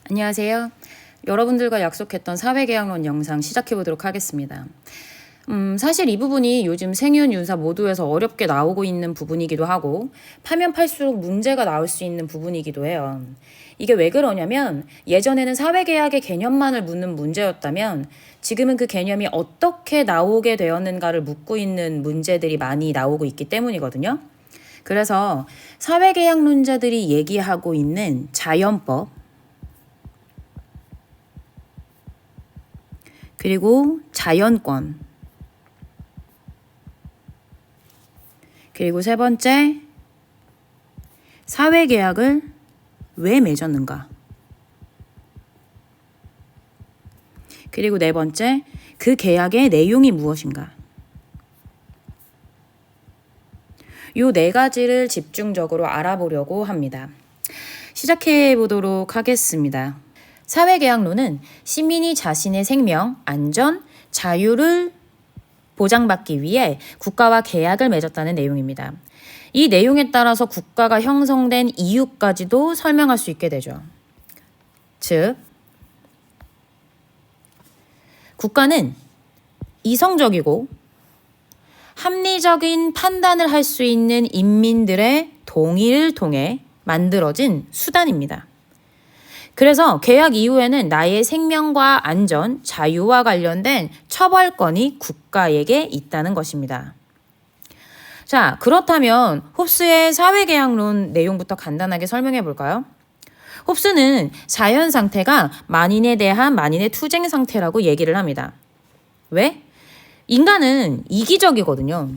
안녕하세요. 여러분들과 약속했던 사회계약론 영상 시작해 보도록 하겠습니다. 사실 이 부분이 요즘 생윤, 윤사 모두에서 어렵게 나오고 있는 부분이기도 하고 파면 팔수록 문제가 나올 수 있는 부분이기도 해요. 이게 왜 그러냐면 예전에는 사회계약의 개념만을 묻는 문제였다면 지금은 그 개념이 어떻게 나오게 되었는가를 묻고 있는 문제들이 많이 나오고 있기 때문이거든요. 그래서 사회계약론자들이 얘기하고 있는 자연법, 그리고 자연권, 그리고 세 번째, 사회계약을 왜 맺었는가, 그리고 네 번째, 그 계약의 내용이 무엇인가. 요 네 가지를 집중적으로 알아보려고 합니다. 시작해 보도록 하겠습니다. 사회계약론은 시민이 자신의 생명, 안전, 자유를 보장받기 위해 국가와 계약을 맺었다는 내용입니다. 이 내용에 따라서 국가가 형성된 이유까지도 설명할 수 있게 되죠. 즉, 국가는 이성적이고 합리적인 판단을 할 수 있는 인민들의 동의를 통해 만들어진 수단입니다. 그래서 계약 이후에는 나의 생명과 안전, 자유와 관련된 처벌권이 국가에게 있다는 것입니다. 자, 그렇다면 홉스의 사회계약론 내용부터 간단하게 설명해 볼까요? 홉스는 자연 상태가 만인에 대한 만인의 투쟁 상태라고 얘기를 합니다. 왜? 인간은 이기적이거든요.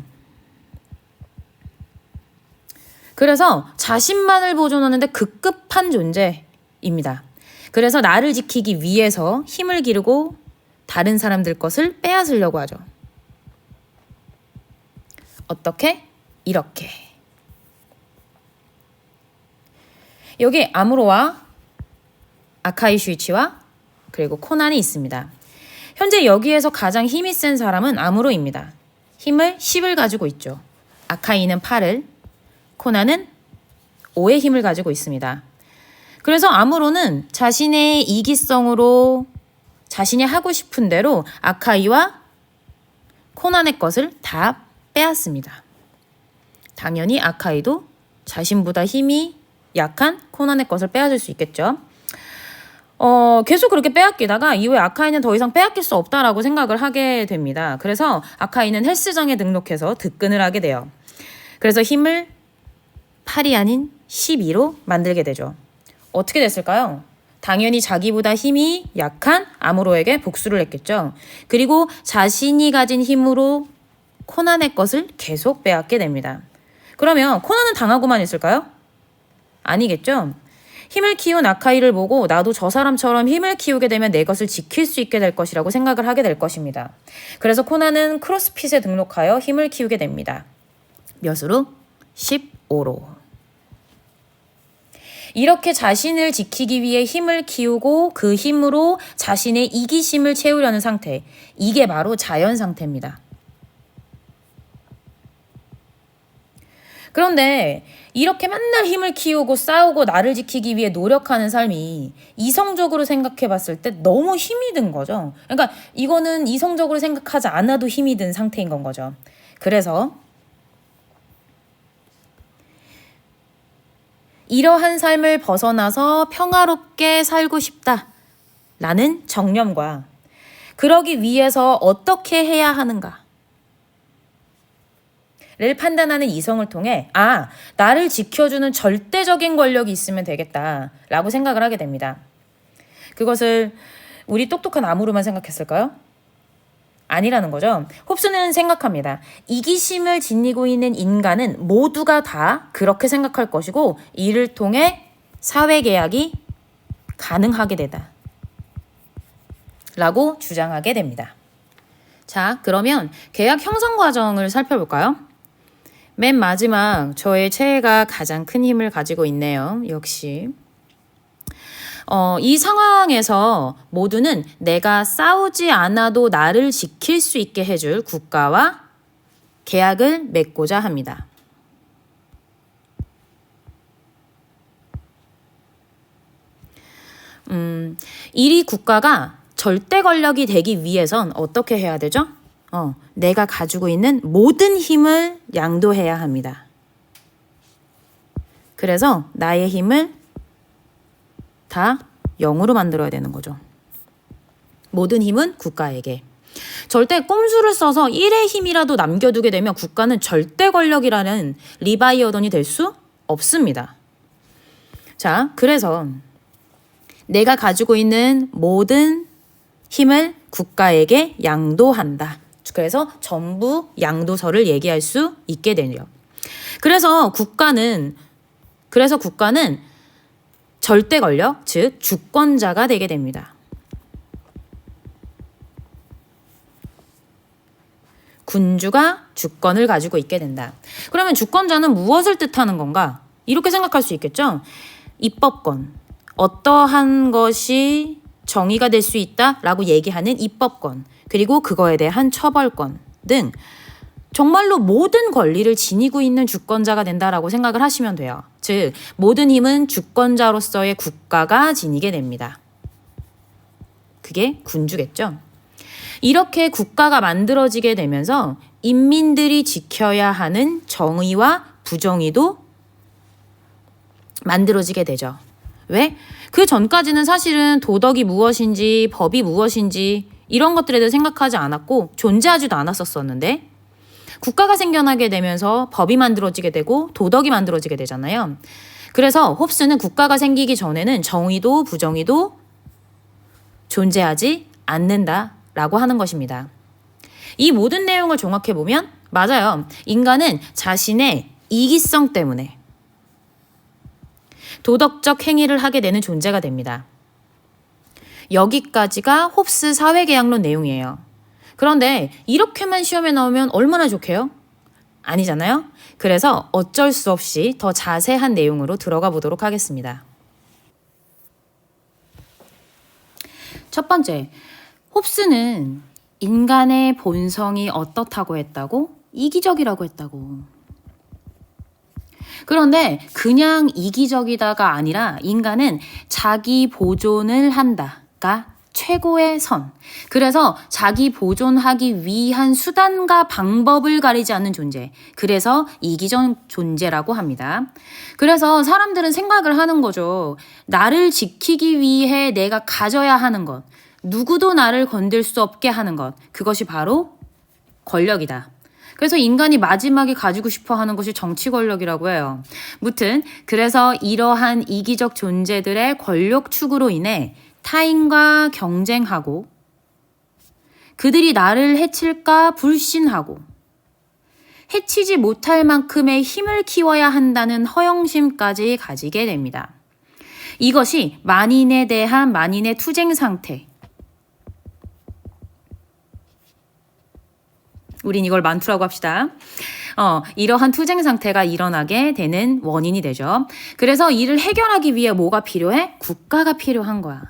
그래서 자신만을 보존하는데 급급한 존재입니다. 그래서 나를 지키기 위해서 힘을 기르고 다른 사람들 것을 빼앗으려고 하죠. 어떻게? 이렇게. 여기 아무로와 아카이 슈이치와 그리고 코난이 있습니다. 현재 여기에서 가장 힘이 센 사람은 아무로입니다. 힘을 10을 가지고 있죠. 아카이는 8을, 코난은 5의 힘을 가지고 있습니다. 그래서 아무로는 자신의 이기성으로 자신이 하고 싶은 대로 아카이와 코난의 것을 다 빼앗습니다. 당연히 아카이도 자신보다 힘이 약한 코난의 것을 빼앗을 수 있겠죠. 계속 그렇게 빼앗기다가 이후에 아카이는 더 이상 빼앗길 수 없다라고 생각을 하게 됩니다. 그래서 아카이는 헬스장에 등록해서 득근을 하게 돼요. 그래서 힘을 8이 아닌 12로 만들게 되죠. 어떻게 됐을까요? 당연히 자기보다 힘이 약한 아무로에게 복수를 했겠죠. 그리고 자신이 가진 힘으로 코난의 것을 계속 빼앗게 됩니다. 그러면 코난은 당하고만 있을까요? 아니겠죠. 힘을 키운 아카이를 보고 나도 저 사람처럼 힘을 키우게 되면 내 것을 지킬 수 있게 될 것이라고 생각을 하게 될 것입니다. 그래서 코난은 크로스핏에 등록하여 힘을 키우게 됩니다. 몇으로? 15로. 이렇게 자신을 지키기 위해 힘을 키우고 그 힘으로 자신의 이기심을 채우려는 상태. 이게 바로 자연 상태입니다. 그런데 이렇게 맨날 힘을 키우고 싸우고 나를 지키기 위해 노력하는 삶이 이성적으로 생각해 봤을 때 너무 힘이 든 거죠. 그러니까 이거는 이성적으로 생각하지 않아도 힘이 든 상태인 건 거죠. 그래서 이러한 삶을 벗어나서 평화롭게 살고 싶다라는 정념과 그러기 위해서 어떻게 해야 하는가 를 판단하는 이성을 통해 나를 지켜주는 절대적인 권력이 있으면 되겠다라고 생각을 하게 됩니다. 그것을 우리 똑똑한 아무로만 생각했을까요? 아니라는 거죠. 홉스는 생각합니다. 이기심을 지니고 있는 인간은 모두가 다 그렇게 생각할 것이고 이를 통해 사회계약이 가능하게 되다 라고 주장하게 됩니다. 자, 그러면 계약 형성 과정을 살펴볼까요? 맨 마지막 저의 최애가 가장 큰 힘을 가지고 있네요. 역시. 이 상황에서 모두는 내가 싸우지 않아도 나를 지킬 수 있게 해줄 국가와 계약을 맺고자 합니다. 이 국가가 절대 권력이 되기 위해선 어떻게 해야 되죠? 내가 가지고 있는 모든 힘을 양도해야 합니다. 그래서 나의 힘을 다 0으로 만들어야 되는 거죠. 모든 힘은 국가에게. 절대 꼼수를 써서 1의 힘이라도 남겨두게 되면 국가는 절대 권력이라는 리바이어던이 될 수 없습니다. 자, 그래서 내가 가지고 있는 모든 힘을 국가에게 양도한다. 그래서 전부 양도서를 얘기할 수 있게 되죠. 그래서 국가는 절대 권력, 즉 주권자가 되게 됩니다. 군주가 주권을 가지고 있게 된다. 그러면 주권자는 무엇을 뜻하는 건가? 이렇게 생각할 수 있겠죠? 입법권, 어떠한 것이 정의가 될 수 있다라고 얘기하는 입법권, 그리고 그거에 대한 처벌권 등 정말로 모든 권리를 지니고 있는 주권자가 된다라고 생각을 하시면 돼요. 즉, 모든 힘은 주권자로서의 국가가 지니게 됩니다. 그게 군주겠죠. 이렇게 국가가 만들어지게 되면서 인민들이 지켜야 하는 정의와 부정의도 만들어지게 되죠. 왜? 그 전까지는 사실은 도덕이 무엇인지, 법이 무엇인지 이런 것들에 대해 생각하지 않았고 존재하지도 않았었는데 국가가 생겨나게 되면서 법이 만들어지게 되고 도덕이 만들어지게 되잖아요. 그래서 홉스는 국가가 생기기 전에는 정의도 부정의도 존재하지 않는다라고 하는 것입니다. 이 모든 내용을 종합해 보면 맞아요. 인간은 자신의 이기성 때문에 도덕적 행위를 하게 되는 존재가 됩니다. 여기까지가 홉스 사회계약론 내용이에요. 그런데 이렇게만 시험에 나오면 얼마나 좋게요? 아니잖아요? 그래서 어쩔 수 없이 더 자세한 내용으로 들어가 보도록 하겠습니다. 첫 번째, 홉스는 인간의 본성이 어떻다고 했다고? 이기적이라고 했다고. 그런데 그냥 이기적이다가 아니라 인간은 자기 보존을 한다가 최고의 선. 그래서 자기 보존하기 위한 수단과 방법을 가리지 않는 존재. 그래서 이기적 존재라고 합니다. 그래서 사람들은 생각을 하는 거죠. 나를 지키기 위해 내가 가져야 하는 것. 누구도 나를 건들 수 없게 하는 것. 그것이 바로 권력이다. 그래서 인간이 마지막에 가지고 싶어 하는 것이 정치 권력이라고 해요. 무튼 그래서 이러한 이기적 존재들의 권력 추구로 인해 타인과 경쟁하고 그들이 나를 해칠까 불신하고 해치지 못할 만큼의 힘을 키워야 한다는 허영심까지 가지게 됩니다. 이것이 만인에 대한 만인의 투쟁 상태. 우린 이걸 만투라고 합시다. 이러한 투쟁 상태가 일어나게 되는 원인이 되죠. 그래서 이를 해결하기 위해 뭐가 필요해? 국가가 필요한 거야.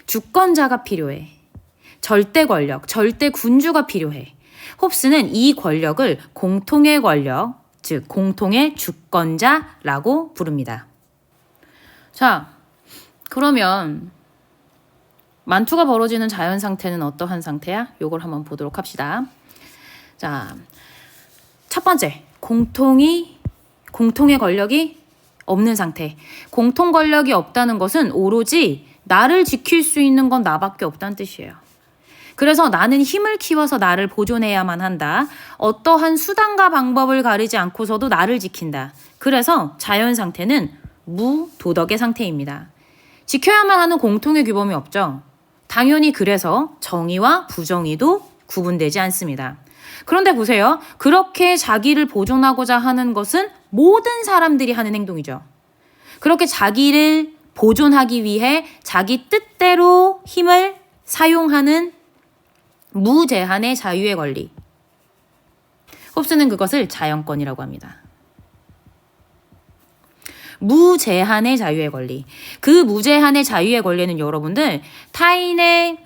주권자가 필요해. 절대 권력, 절대 군주가 필요해. 홉스는 이 권력을 공통의 권력, 즉 공통의 주권자라고 부릅니다. 자, 그러면 만투가 벌어지는 자연 상태는 어떠한 상태야? 요걸 한번 보도록 합시다. 자, 첫 번째, 공통의 권력이 없는 상태. 공통 권력이 없다는 것은 오로지 나를 지킬 수 있는 건 나밖에 없다는 뜻이에요. 그래서 나는 힘을 키워서 나를 보존해야만 한다. 어떠한 수단과 방법을 가리지 않고서도 나를 지킨다. 그래서 자연 상태는 무도덕의 상태입니다. 지켜야만 하는 공통의 규범이 없죠. 당연히 그래서 정의와 부정의도 구분되지 않습니다. 그런데 보세요. 그렇게 자기를 보존하고자 하는 것은 모든 사람들이 하는 행동이죠. 그렇게 자기를 보존하기 위해 자기 뜻대로 힘을 사용하는 무제한의 자유의 권리. 홉스는 그것을 자연권이라고 합니다. 무제한의 자유의 권리. 그 무제한의 자유의 권리는 여러분들 타인의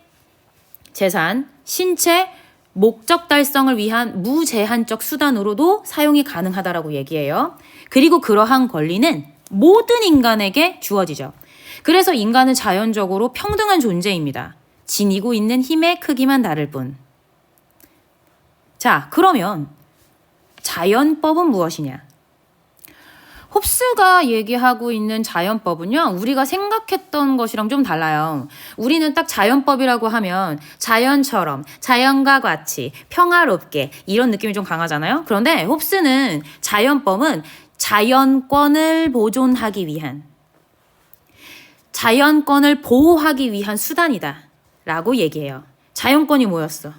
재산, 신체, 목적 달성을 위한 무제한적 수단으로도 사용이 가능하다라고 얘기해요. 그리고 그러한 권리는 모든 인간에게 주어지죠. 그래서 인간은 자연적으로 평등한 존재입니다. 지니고 있는 힘의 크기만 다를 뿐. 자, 그러면 자연법은 무엇이냐? 홉스가 얘기하고 있는 자연법은요, 우리가 생각했던 것이랑 좀 달라요. 우리는 딱 자연법이라고 하면 자연처럼, 자연과 같이, 평화롭게 이런 느낌이 좀 강하잖아요. 그런데 홉스는 자연법은 자연권을 보존하기 위한, 자연권을 보호하기 위한 수단이다 라고 얘기해요. 자연권이 뭐였어?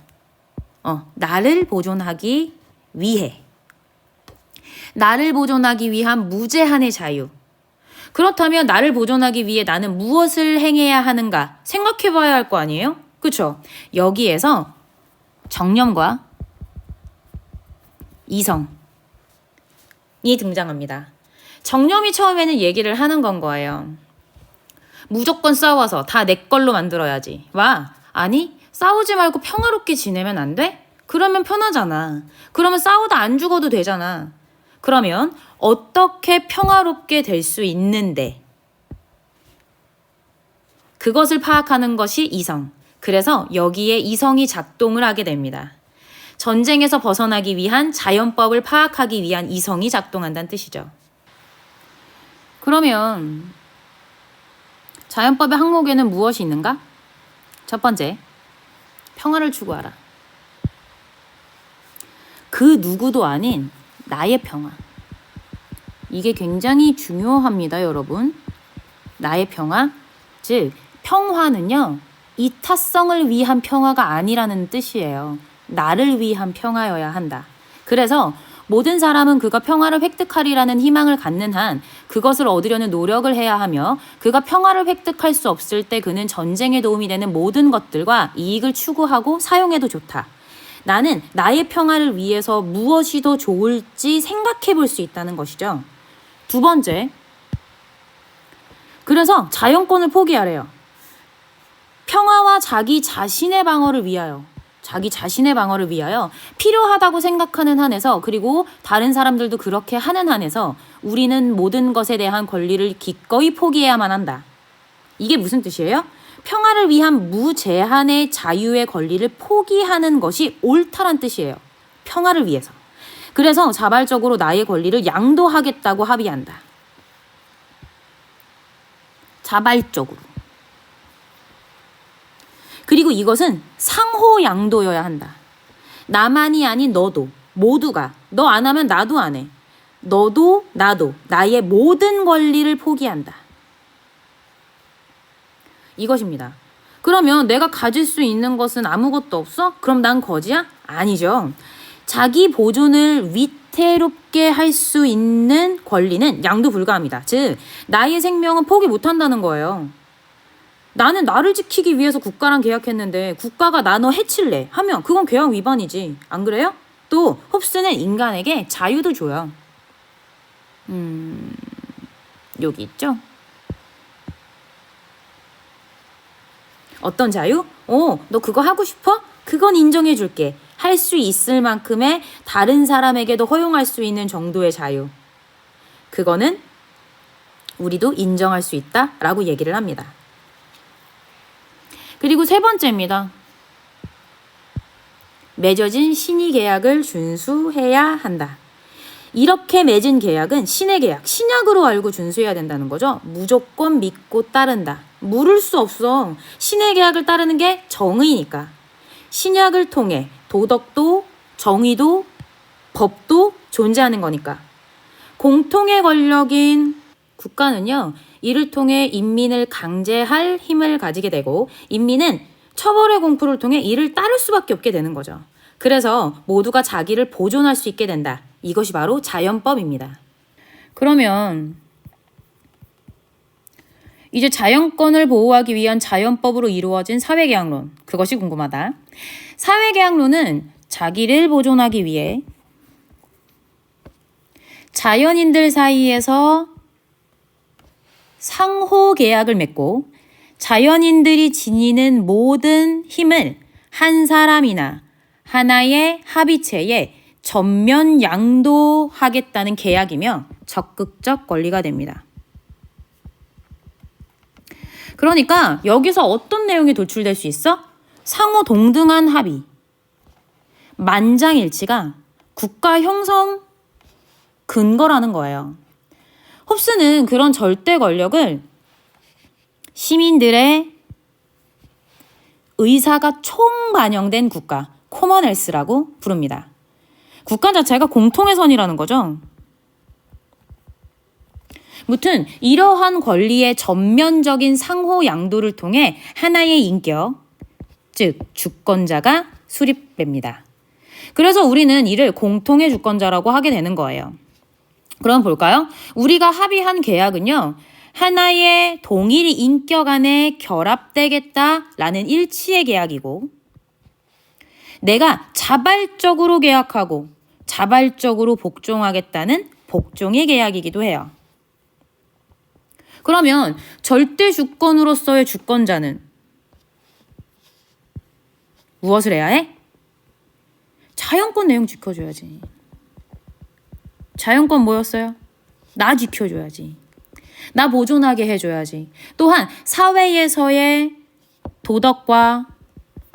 나를 보존하기 위해. 나를 보존하기 위한 무제한의 자유. 그렇다면 나를 보존하기 위해 나는 무엇을 행해야 하는가 생각해 봐야 할 거 아니에요? 그렇죠? 여기에서 정념과 이성이 등장합니다. 정념이 처음에는 얘기를 하는 건 거예요. 무조건 싸워서 다 내 걸로 만들어야지. 아니 싸우지 말고 평화롭게 지내면 안 돼? 그러면 편하잖아. 그러면 싸우다 안 죽어도 되잖아. 그러면 어떻게 평화롭게 될 수 있는데? 그것을 파악하는 것이 이성. 그래서 여기에 이성이 작동을 하게 됩니다. 전쟁에서 벗어나기 위한 자연법을 파악하기 위한 이성이 작동한다는 뜻이죠. 그러면 자연법의 항목에는 무엇이 있는가? 첫 번째, 평화를 추구하라. 그 누구도 아닌 나의 평화. 이게 굉장히 중요합니다, 여러분. 나의 평화. 즉, 평화는요, 이타성을 위한 평화가 아니라는 뜻이에요. 나를 위한 평화여야 한다. 그래서 모든 사람은 그가 평화를 획득하리라는 희망을 갖는 한 그것을 얻으려는 노력을 해야 하며 그가 평화를 획득할 수 없을 때 그는 전쟁에 도움이 되는 모든 것들과 이익을 추구하고 사용해도 좋다. 나는 나의 평화를 위해서 무엇이 더 좋을지 생각해 볼 수 있다는 것이죠. 두 번째, 그래서 자연권을 포기하래요. 평화와 자기 자신의 방어를 위하여, 필요하다고 생각하는 한에서, 그리고 다른 사람들도 그렇게 하는 한에서 우리는 모든 것에 대한 권리를 기꺼이 포기해야만 한다. 이게 무슨 뜻이에요? 평화를 위한 무제한의 자유의 권리를 포기하는 것이 옳다란 뜻이에요. 평화를 위해서. 그래서 자발적으로 나의 권리를 양도하겠다고 합의한다. 자발적으로. 그리고 이것은 상호 양도여야 한다. 나만이 아닌 너도, 모두가, 너 안 하면 나도 안 해. 너도 나도 나의 모든 권리를 포기한다. 이것입니다. 그러면 내가 가질 수 있는 것은 아무것도 없어? 그럼 난 거지야? 아니죠. 자기 보존을 위태롭게 할 수 있는 권리는 양도 불가합니다. 즉, 나의 생명은 포기 못한다는 거예요. 나는 나를 지키기 위해서 국가랑 계약했는데 국가가 나 너 해칠래 하면 그건 계약 위반이지. 안 그래요? 또 홉스는 인간에게 자유도 줘요. 여기 있죠? 어떤 자유? 너 그거 하고 싶어? 그건 인정해 줄게. 할 수 있을 만큼의 다른 사람에게도 허용할 수 있는 정도의 자유. 그거는 우리도 인정할 수 있다라고 얘기를 합니다. 그리고 세 번째입니다. 맺어진 신의 계약을 준수해야 한다. 이렇게 맺은 계약은 신의 계약, 신약으로 알고 준수해야 된다는 거죠. 무조건 믿고 따른다. 물을 수 없어. 신의 계약을 따르는 게 정의니까. 신약을 통해 도덕도, 정의도, 법도 존재하는 거니까. 공통의 권력인 국가는요, 이를 통해 인민을 강제할 힘을 가지게 되고 인민은 처벌의 공포를 통해 이를 따를 수밖에 없게 되는 거죠. 그래서 모두가 자기를 보존할 수 있게 된다. 이것이 바로 자연법입니다. 그러면 이제 자연권을 보호하기 위한 자연법으로 이루어진 사회계약론, 그것이 궁금하다. 사회계약론은 자기를 보존하기 위해 자연인들 사이에서 상호 계약을 맺고 자연인들이 지니는 모든 힘을 한 사람이나 하나의 합의체에 전면 양도하겠다는 계약이며 적극적 권리가 됩니다. 그러니까 여기서 어떤 내용이 도출될 수 있어? 상호 동등한 합의, 만장일치가 국가 형성 근거라는 거예요. 홉스는 그런 절대 권력을 시민들의 의사가 총반영된 국가, 코먼웰스라고 부릅니다. 국가 자체가 공통의 선이라는 거죠. 무튼 이러한 권리의 전면적인 상호 양도를 통해 하나의 인격, 즉 주권자가 수립됩니다. 그래서 우리는 이를 공통의 주권자라고 하게 되는 거예요. 그럼 볼까요? 우리가 합의한 계약은요, 하나의 동일 인격 안에 결합되겠다라는 일치의 계약이고, 내가 자발적으로 계약하고 자발적으로 복종하겠다는 복종의 계약이기도 해요. 그러면 절대 주권으로서의 주권자는 무엇을 해야 해? 자연권 내용 지켜줘야지. 자연권 뭐였어요? 나 지켜줘야지. 나 보존하게 해줘야지. 또한 사회에서의 도덕과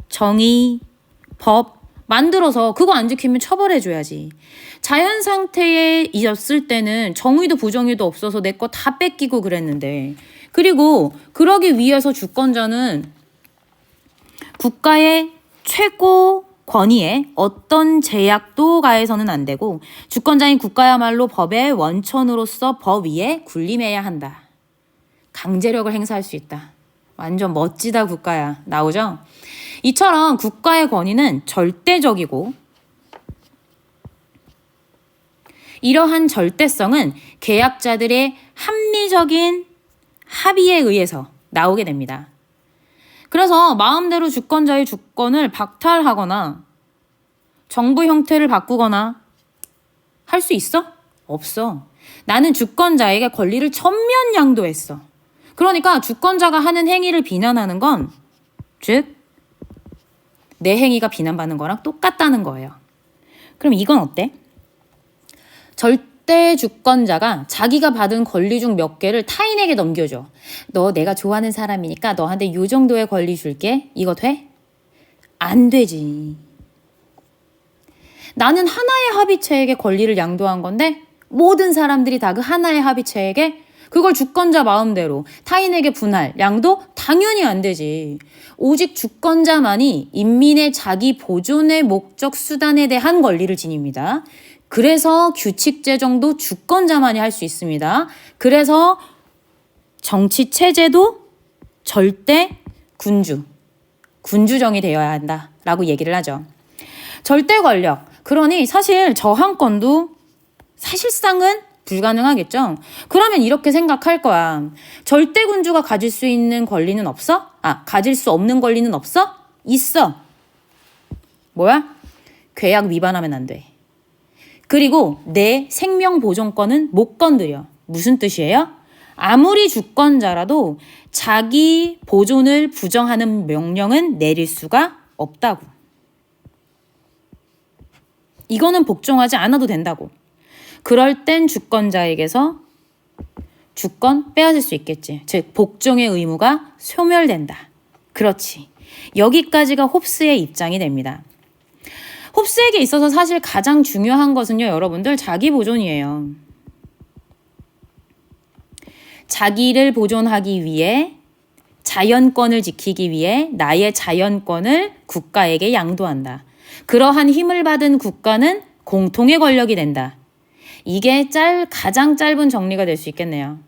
정의, 법 만들어서 그거 안 지키면 처벌해줘야지. 자연 상태에 있었을 때는 정의도 부정의도 없어서 내 거 다 뺏기고 그랬는데, 그리고 그러기 위해서 주권자는 국가의 최고 권위에 어떤 제약도 가해서는 안 되고, 주권자인 국가야말로 법의 원천으로서 법 위에 군림해야 한다. 강제력을 행사할 수 있다. 완전 멋지다 국가야. 나오죠? 이처럼 국가의 권위는 절대적이고, 이러한 절대성은 계약자들의 합리적인 합의에 의해서 나오게 됩니다. 그래서 마음대로 주권자의 주권을 박탈하거나 정부 형태를 바꾸거나 할 수 있어? 없어. 나는 주권자에게 권리를 전면 양도했어. 그러니까 주권자가 하는 행위를 비난하는 건, 즉 내 행위가 비난받는 거랑 똑같다는 거예요. 그럼 이건 어때? 절대 주권자가 자기가 받은 권리 중 몇 개를 타인에게 넘겨줘. 너 내가 좋아하는 사람이니까 너한테 요 정도의 권리 줄게. 이거 돼? 안 되지. 나는 하나의 합의체에게 권리를 양도한 건데 모든 사람들이 다 그 하나의 합의체에게 그걸 주권자 마음대로 타인에게 분할, 양도? 당연히 안 되지. 오직 주권자만이 인민의 자기 보존의 목적 수단에 대한 권리를 지닙니다. 그래서 규칙 제정도 주권자만이 할 수 있습니다. 그래서 정치 체제도 절대 군주정이 되어야 한다라고 얘기를 하죠. 절대 권력. 그러니 사실 저항권도 사실상은 불가능하겠죠. 그러면 이렇게 생각할 거야. 절대 군주가 가질 수 있는 권리는 없어? 가질 수 없는 권리는 없어? 있어. 뭐야? 계약 위반하면 안 돼. 그리고 내 생명 보존권은 못 건드려. 무슨 뜻이에요? 아무리 주권자라도 자기 보존을 부정하는 명령은 내릴 수가 없다고. 이거는 복종하지 않아도 된다고. 그럴 땐 주권자에게서 주권 빼앗을 수 있겠지. 즉 복종의 의무가 소멸된다. 그렇지. 여기까지가 홉스의 입장이 됩니다. 홉스에게 있어서 사실 가장 중요한 것은요, 여러분들 자기 보존이에요. 자기를 보존하기 위해, 자연권을 지키기 위해 나의 자연권을 국가에게 양도한다. 그러한 힘을 받은 국가는 공통의 권력이 된다. 이게 가장 짧은 정리가 될 수 있겠네요.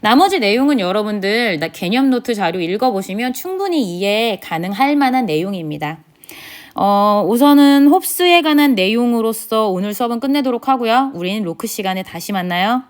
나머지 내용은 여러분들 개념 노트 자료 읽어보시면 충분히 이해 가능할 만한 내용입니다. 우선은 홉스에 관한 내용으로서 오늘 수업은 끝내도록 하고요. 우리는 로크 시간에 다시 만나요.